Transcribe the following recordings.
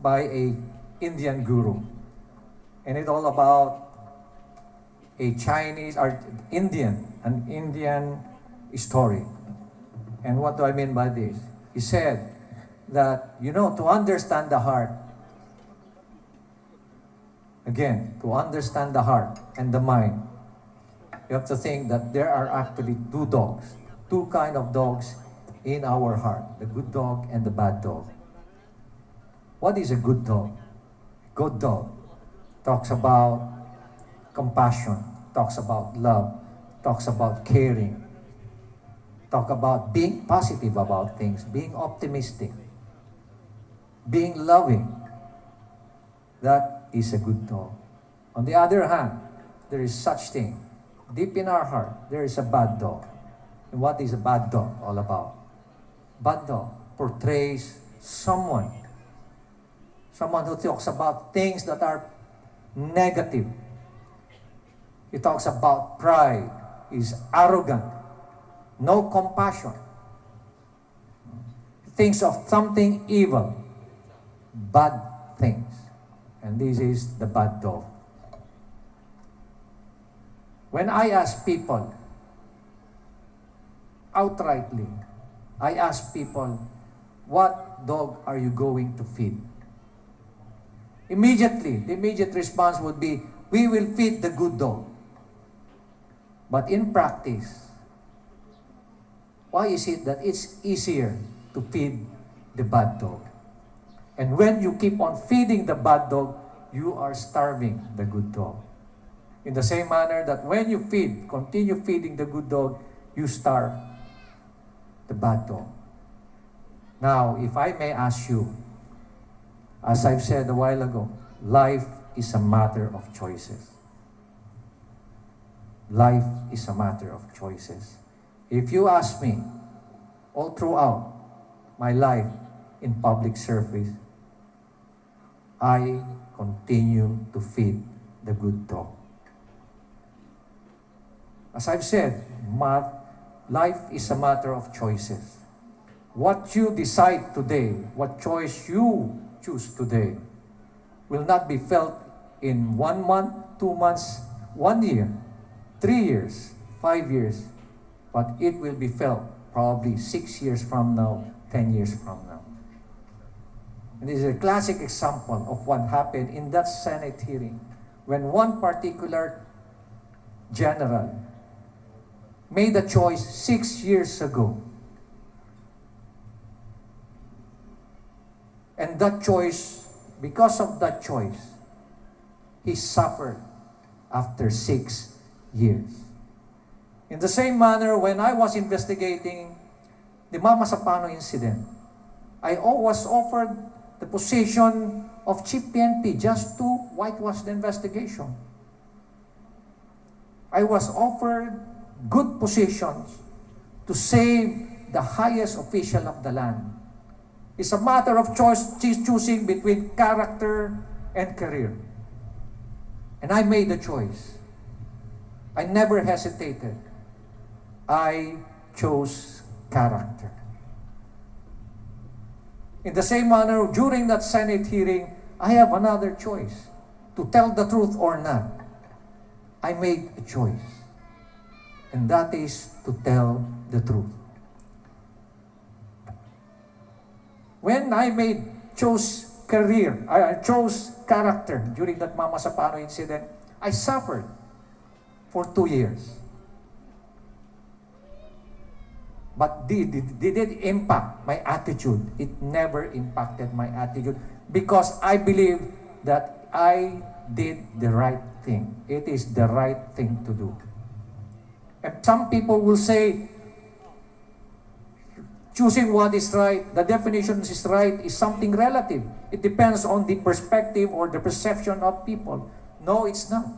by a Indian guru. And it's all about a Chinese or an Indian story. And what do I mean by this? He said that, to understand the heart, again, to understand the heart and the mind, you have to think that there are actually two kind of dogs in our heart, the good dog and the bad dog. What is a good dog? Good dog talks about compassion, talks about love, talks about caring, talk about being positive about things, being optimistic, being loving. That is a good dog. On the other hand, there is such thing. Deep in our heart, there is a bad dog. And what is a bad dog all about? Bad dog portrays someone who talks about things that are negative. He talks about pride, is arrogant, no compassion. He thinks of something evil, bad things. And this is the bad dog. When I ask people, outrightly, I ask people, what dog are you going to feed? Immediately, the immediate response would be, we will feed the good dog. But in practice, why is it that it's easier to feed the bad dog? And when you keep on feeding the bad dog, you are starving the good dog. In the same manner that when you continue feeding the good dog, you starve the bad dog. Now, if I may ask you, as I've said a while ago, life is a matter of choices. Life is a matter of choices. If you ask me, all throughout my life in public service, I continue to feed the good dog. As I've said, life is a matter of choices. What you decide today, what choice you choose today, will not be felt in 1 month, 2 months, 1 year, 3 years, 5 years, but it will be felt probably 6 years from now, 10 years from now. And this is a classic example of what happened in that Senate hearing when one particular general made a choice 6 years ago. And that choice, because of that choice, he suffered after 6 years. In the same manner, when I was investigating the Mama Sapano incident, I was offered the position of Chief PNP just to whitewash the investigation. I was offered good positions to save the highest official of the land. It's a matter of choice, choosing between character and career. And I made the choice. I never hesitated. I chose character. In the same manner, during that Senate hearing, I have another choice, to tell the truth or not. I made a choice, and that is to tell the truth. When I chose career, I chose character during that Mama Sapano incident, I suffered for 2 years. But did it impact my attitude? It never impacted my attitude because I believe that I did the right thing. It is the right thing to do. And some people will say, choosing what is right, the definition is right, is something relative. It depends on the perspective or the perception of people. No, it's not.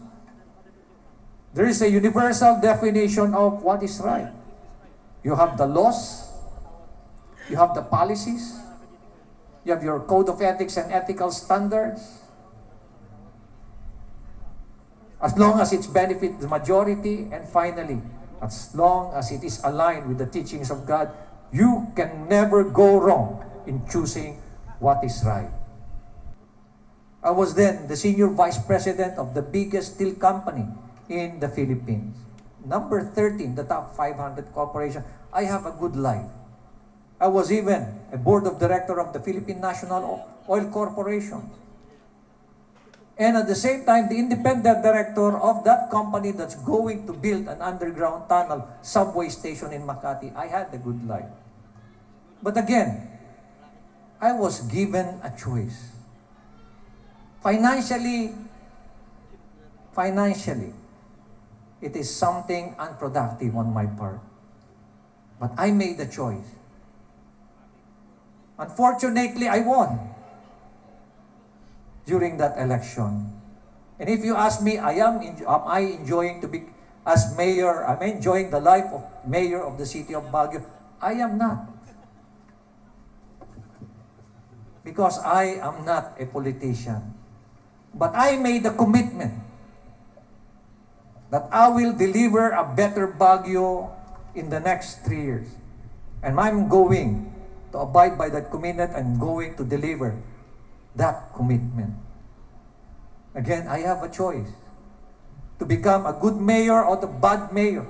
There is a universal definition of what is right. You have the laws, you have the policies, you have your code of ethics and ethical standards. As long as it benefits the majority, and finally, as long as it is aligned with the teachings of God, you can never go wrong in choosing what is right. I was then the senior vice president of the biggest steel company in the Philippines. Number 13, the top 500 corporation. I have a good life. I was even a board of director of the Philippine National Oil Corporation. And at the same time, the independent director of that company that's going to build an underground tunnel subway station in Makati. I had a good life. But again, I was given a choice. Financially, it is something unproductive on my part. But I made a choice. Unfortunately, I won during that election. And if you ask me, am I enjoying to be as mayor? Am I enjoying the life of mayor of the city of Baguio? I am not. Because I am not a politician. But I made a commitment that I will deliver a better Baguio in the next 3 years. And I'm going to abide by that commitment and going to deliver that commitment. Again, I have a choice to become a good mayor or a bad mayor.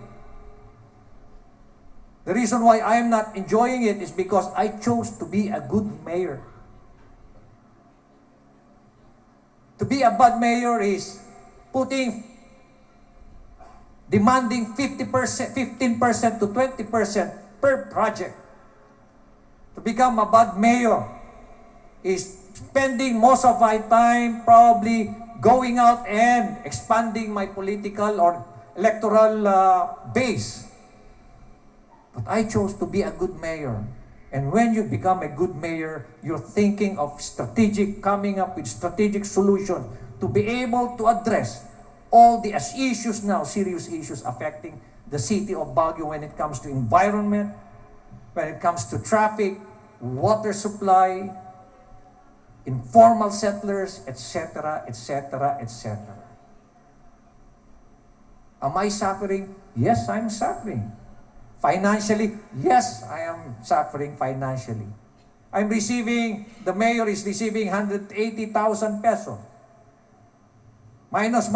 The reason why I am not enjoying it is because I chose to be a good mayor. To be a bad mayor is demanding 15% to 20% per project. To become a bad mayor is spending most of my time probably going out and expanding my political or electoral base. But I chose to be a good mayor. And when you become a good mayor, you're thinking of coming up with strategic solutions to be able to address all the issues now, serious issues affecting the city of Baguio when it comes to environment, when it comes to traffic, water supply, informal settlers, etc., etc., etc. Am I suffering? Yes, I'm suffering. Financially, yes, I am suffering financially. The mayor is receiving 180,000 pesos. Minus,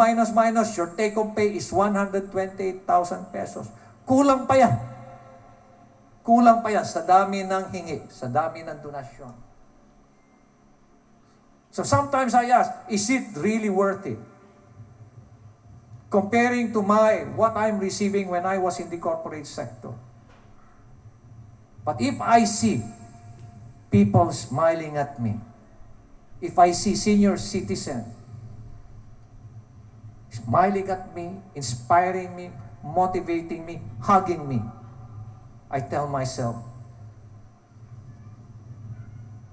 your take-home pay is 128,000 pesos. Kulang pa yan. Kulang pa yan sa dami ng hingi, sa dami ng donasyon. So sometimes I ask, is it really worth it? Comparing to what I'm receiving when I was in the corporate sector. But if I see people smiling at me, if I see senior citizens smiling at me, inspiring me, motivating me, hugging me, I tell myself,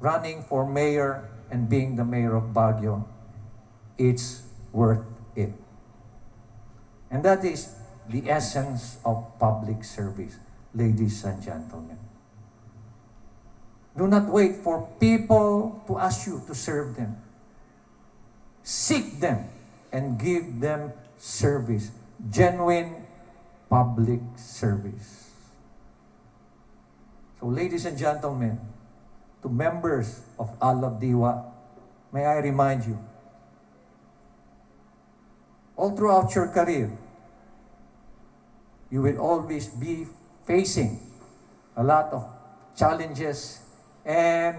running for mayor and being the mayor of Baguio, it's worth it. And that is the essence of public service, ladies and gentlemen. Do not wait for people to ask you to serve them. Seek them and give them service, genuine public service. So ladies and gentlemen, to members of Alab Diwa, may I remind you, all throughout your career, you will always be facing a lot of challenges and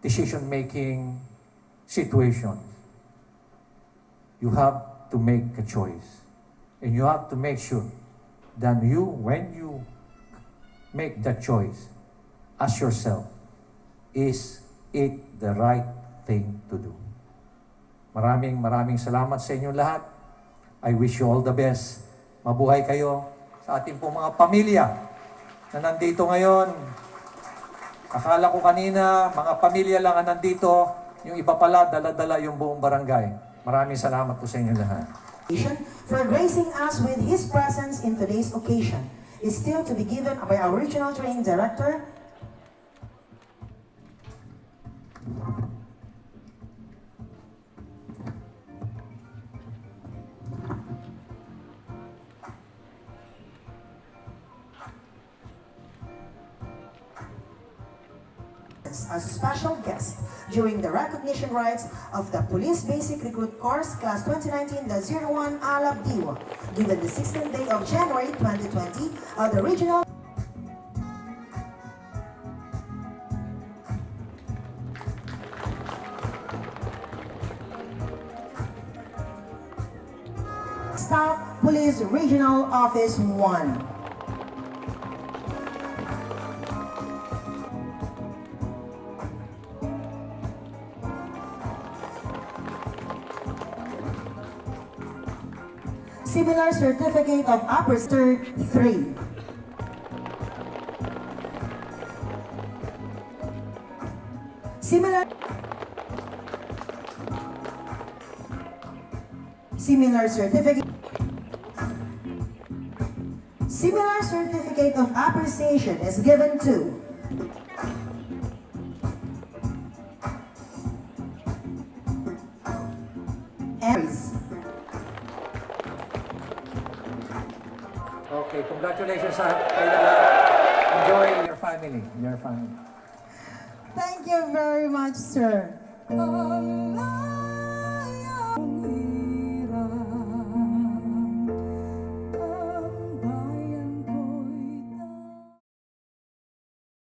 decision-making situations. You have to make a choice. And you have to make sure that when you make that choice, ask yourself, is it the right thing to do? Maraming salamat sa inyong lahat. I wish you all the best. Mabuhay kayo sa ating pong mga pamilya na nandito ngayon. Akala ko kanina, mga pamilya lang ang nandito. Yung iba pala, dala-dala yung buong barangay. Maraming salamat po sa inyong lahat. For gracing us with His presence in today's occasion is still to be given by our Regional Training Director, as a special guest, during the recognition rites of the Police Basic Recruit Course Class 2019-01 Alab Diwa, given the 16th day of January 2020 at the regional Staff Police Regional Office 1. Similar Certificate of Officer 3. Similar certificate of appreciation is given to Aries. Okay, congratulations sa kayo lahat. Enjoy your family. Thank you very much, sir.